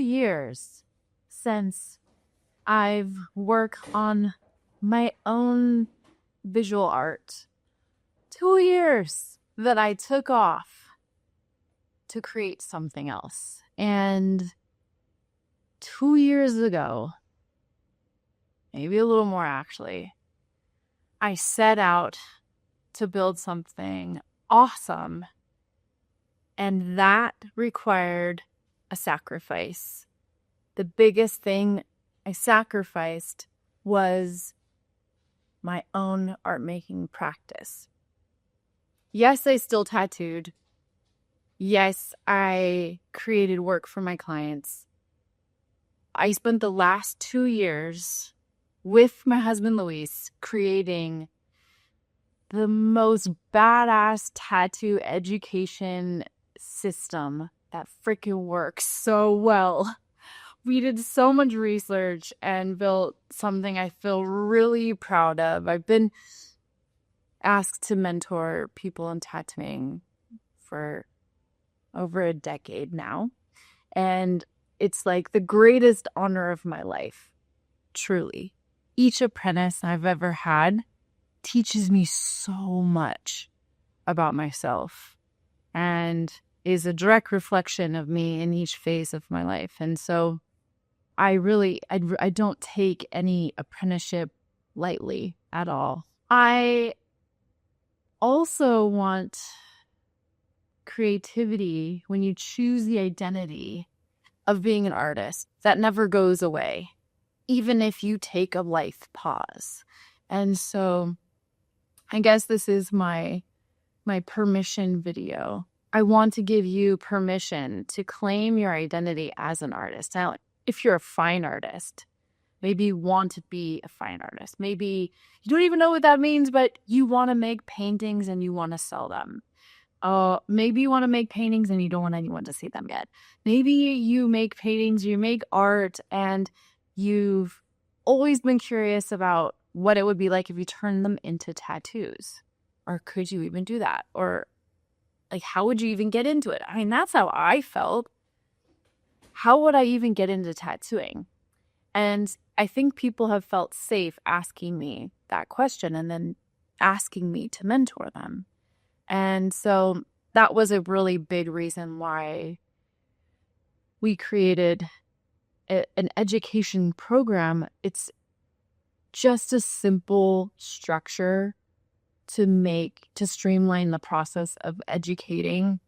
years since I've worked on my own visual art. 2 years that I took off to create something else. And 2 years ago, maybe a little more actually, I set out to build something awesome. And that required a sacrifice. The biggest thing I sacrificed was my own art making practice. Yes, I still tattooed. Yes, I created work for my clients. I spent the last 2 years with my husband, Luis, creating the most badass tattoo education system that freaking works so well. We did so much research and built something I feel really proud of. I've been asked to mentor people in tattooing for over a decade now. And it's like the greatest honor of my life, truly. Each apprentice I've ever had teaches me so much about myself and is a direct reflection of me in each phase of my life. And so I don't take any apprenticeship lightly at all. I also want creativity when you choose the identity of being an artist that never goes away, even if you take a life pause. And so I guess this is my permission video. I want to give you permission to claim your identity as an artist. Now, if you're a fine artist, maybe you want to be a fine artist. Maybe you don't even know what that means, but you want to make paintings and you want to sell them. Maybe you want to make paintings and you don't want anyone to see them yet. Maybe you make paintings, you make art, and you've always been curious about what it would be like if you turned them into tattoos. Or could you even do that? Or like, how would you even get into it? I mean, that's how I felt. How would I even get into tattooing? And I think people have felt safe asking me that question and then asking me to mentor them. And so that was a really big reason why we created an education program. It's just a simple structure to streamline the process of educating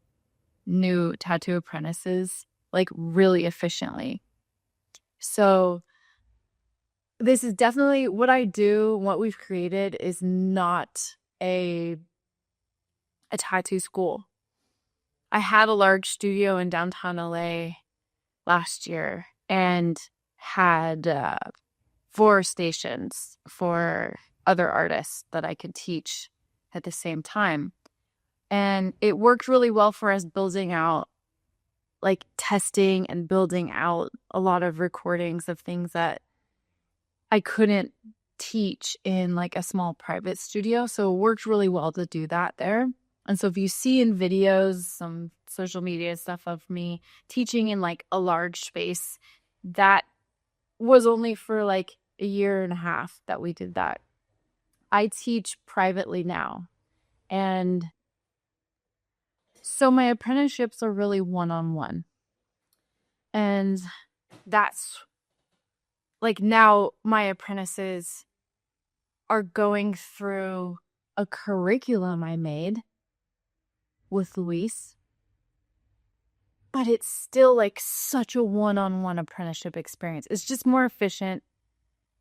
new tattoo apprentices, like really efficiently. So this is definitely what I do. What we've created is not a tattoo school. I had a large studio in downtown LA last year and had 4 stations for other artists that I could teach at the same time. And it worked really well for us building out, like testing and building out a lot of recordings of things that I couldn't teach in like a small private studio. So it worked really well to do that there. And so if you see in videos, some social media stuff of me teaching in like a large space, that was only for like a year and a half that we did that. I teach privately now. And so my apprenticeships are really one-on-one. And that's like now my apprentices are going through a curriculum I made with Luis, but it's still like such a one-on-one apprenticeship experience. It's just more efficient.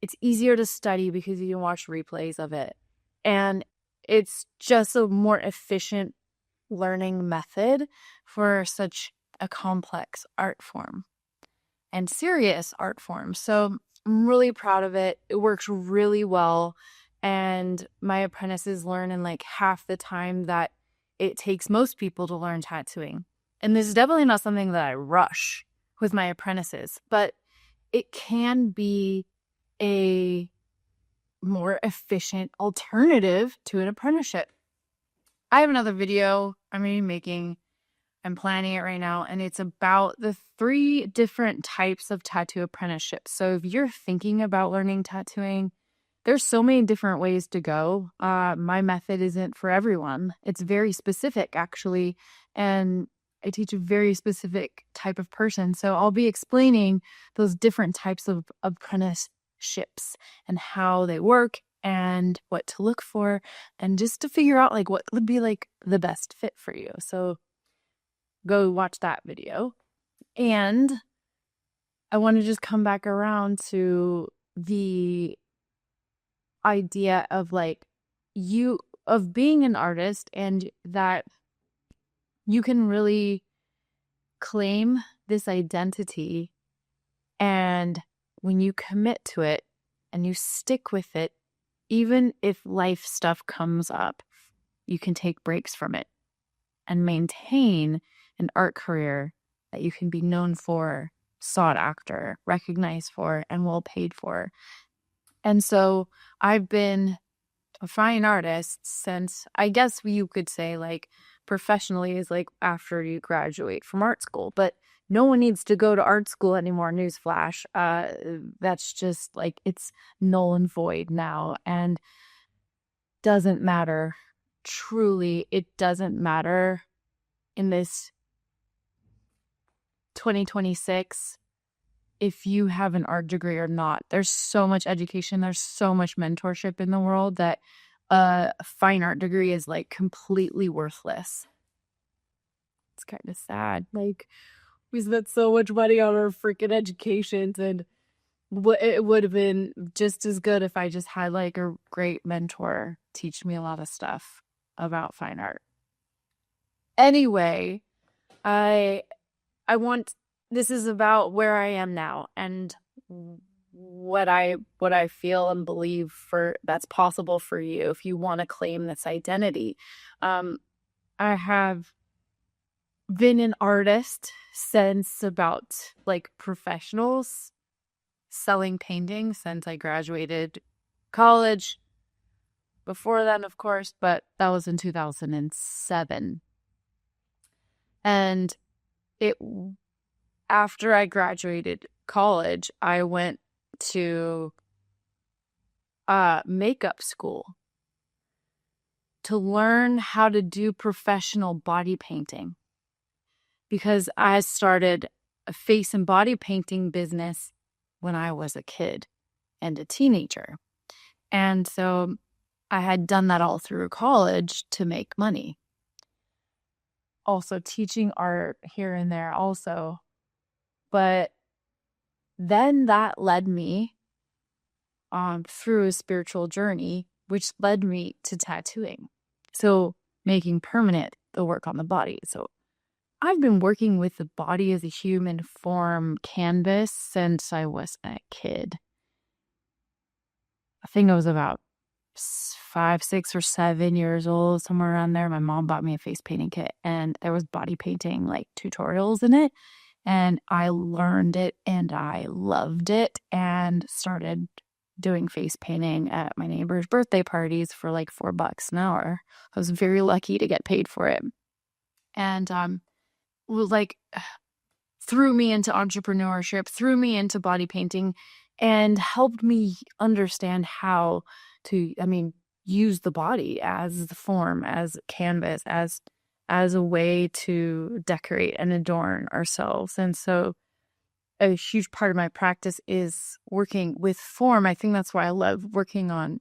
It's easier to study because you can watch replays of it. And it's just a more efficient learning method for such a complex art form and serious art form. So I'm really proud of it. It works really well. And my apprentices learn in like half the time that it takes most people to learn tattooing. And this is definitely not something that I rush with my apprentices, but it can be a more efficient alternative to an apprenticeship. I have another video I'm going to be making I'm planning it right now, and it's about the 3 different types of tattoo apprenticeships. So if you're thinking about learning tattooing, there's so many different ways to go. My method isn't for everyone. It's very specific, actually, and I teach a very specific type of person. So I'll be explaining those different types of apprenticeships and how they work and what to look for, and just to figure out like what would be like the best fit for you. So go watch that video. And I want to just come back around to the idea of like of being an artist, and that you can really claim this identity, and when you commit to it and you stick with it, even if life stuff comes up, you can take breaks from it and maintain an art career that you can be known for, sought after, recognized for, and well paid for. And so I've been a fine artist since, I guess you could say, like, professionally is like after you graduate from art school, but no one needs to go to art school anymore. Newsflash. That's just like, it's null and void now, and doesn't matter. Truly, it doesn't matter in this 2026 if you have an art degree or not. There's so much education, there's so much mentorship in the world that a fine art degree is like completely worthless. It's kind of sad. Like, we spent so much money on our freaking educations, and it would have been just as good if I just had like a great mentor teach me a lot of stuff about fine art. Anyway, I want, this is about where I am now and what I feel and believe for that's possible for you if you want to claim this identity. I have been an artist since about like professionals selling paintings since I graduated college. Before then, of course, but that was in 2007. And after I graduated college, I went to makeup school to learn how to do professional body painting, because I started a face and body painting business when I was a kid and a teenager. And so I had done that all through college to make money. Also teaching art here and there also. But then that led me through a spiritual journey, which led me to tattooing. So making permanent the work on the body. So I've been working with the body as a human form canvas since I was a kid. I think I was about 5, 6, or 7 years old, somewhere around there. My mom bought me a face painting kit, and there was body painting like tutorials in it. And I learned it and I loved it and started doing face painting at my neighbor's birthday parties for like $4 an hour. I was very lucky to get paid for it. And like threw me into entrepreneurship, threw me into body painting, and helped me understand how to, use the body as the form, as canvas, as a way to decorate and adorn ourselves. And so a huge part of my practice is working with form. I think that's why I love working on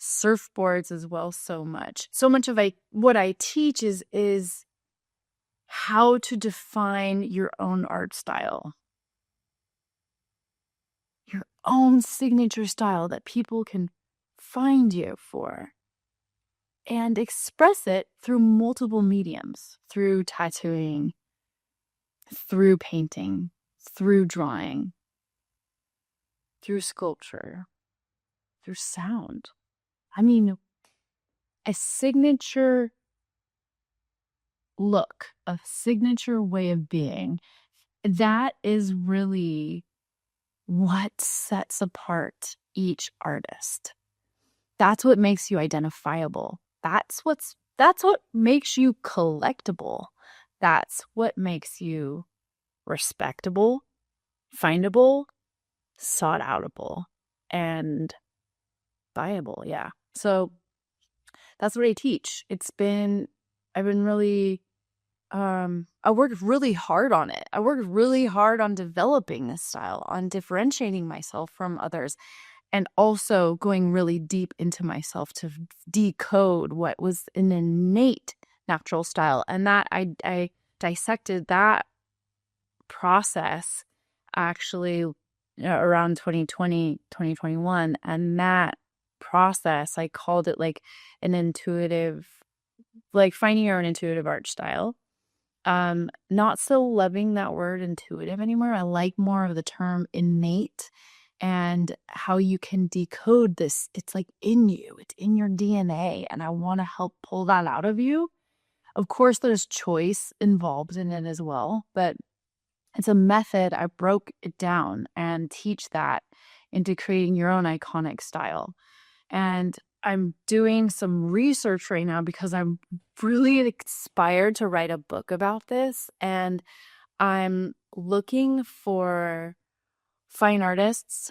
surfboards as well so much. So much of what I teach is how to define your own art style. Your own signature style that people can find you for. And express it through multiple mediums, through tattooing, through painting, through drawing, through sculpture, through sound. A signature look, a signature way of being, that is really what sets apart each artist. That's what makes you identifiable. That's what makes you collectible. That's what makes you respectable, findable, sought outable, and viable. Yeah. So that's what I teach. I've been really, I worked really hard on it. I worked really hard on developing this style, on differentiating myself from others, and also going really deep into myself to decode what was an innate natural style. And that I dissected that process actually around 2020, 2021. And that process, I called it like an intuitive, like finding your own intuitive art style. Not so loving that word intuitive anymore. I like more of the term innate and how you can decode this. It's like in you, it's in your DNA. And I want to help pull that out of you. Of course, there's choice involved in it as well, but it's a method. I broke it down and teach that into creating your own iconic style. And I'm doing some research right now because I'm really inspired to write a book about this. And I'm looking for fine artists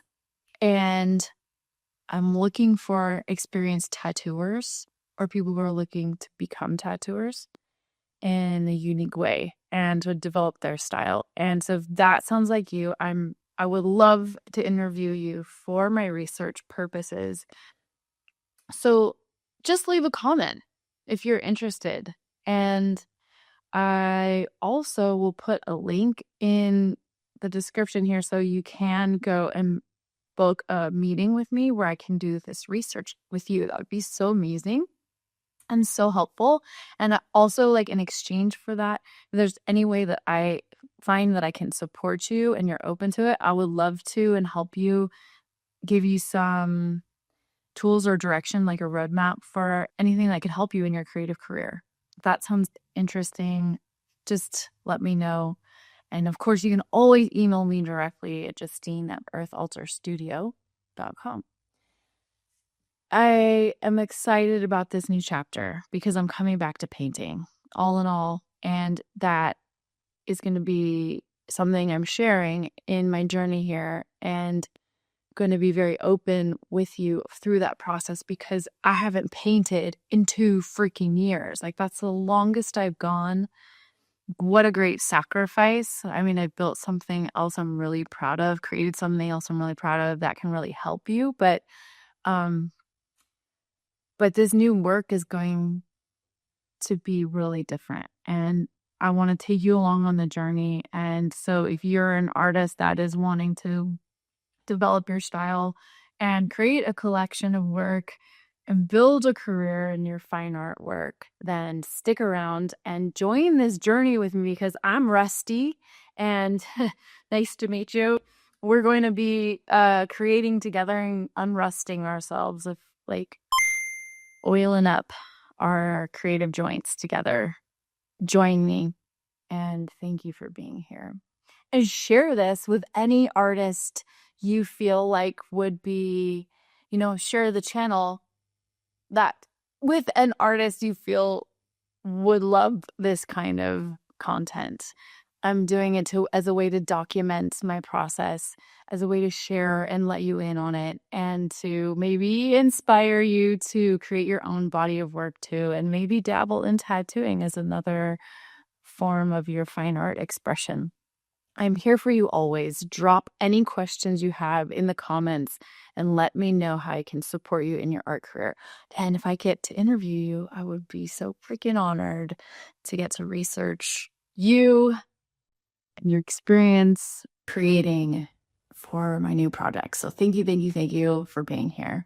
and I'm looking for experienced tattooers or people who are looking to become tattooers in a unique way and to develop their style. And so if that sounds like you, I would love to interview you for my research purposes. So just leave a comment if you're interested. And I also will put a link in the description here so you can go and book a meeting with me where I can do this research with you. That would be so amazing and so helpful. And also, like, in exchange for that, if there's any way that I find that I can support you and you're open to it, I would love to and help you, give you some tools or direction, like a roadmap for anything that could help you in your creative career. If that sounds interesting, just let me know. And of course, you can always email me directly at justine@earthaltarstudio.com. I am excited about this new chapter because I'm coming back to painting, all in all. And that is going to be something I'm sharing in my journey here and going to be very open with you through that process because I haven't painted in 2 freaking years. Like, that's the longest I've gone. What a great sacrifice. I mean, I built something else I'm really proud of, created something else I'm really proud of that can really help you. But this new work is going to be really different. And I want to take you along on the journey. And so if you're an artist that is wanting to develop your style and create a collection of work and build a career in your fine art work, then stick around and join this journey with me because I'm Rusty and nice to meet you. We're going to be creating together and unrusting ourselves of like oiling up our creative joints together. Join me and thank you for being here. And share this with any artist you feel like would be, share the channel that with an artist you feel would love this kind of content. I'm doing it as a way to document my process, as a way to share and let you in on it, and to maybe inspire you to create your own body of work too, and maybe dabble in tattooing as another form of your fine art expression. I'm here for you always. Drop any questions you have in the comments and let me know how I can support you in your art career. And if I get to interview you, I would be so freaking honored to get to research you and your experience creating for my new project. So thank you for being here.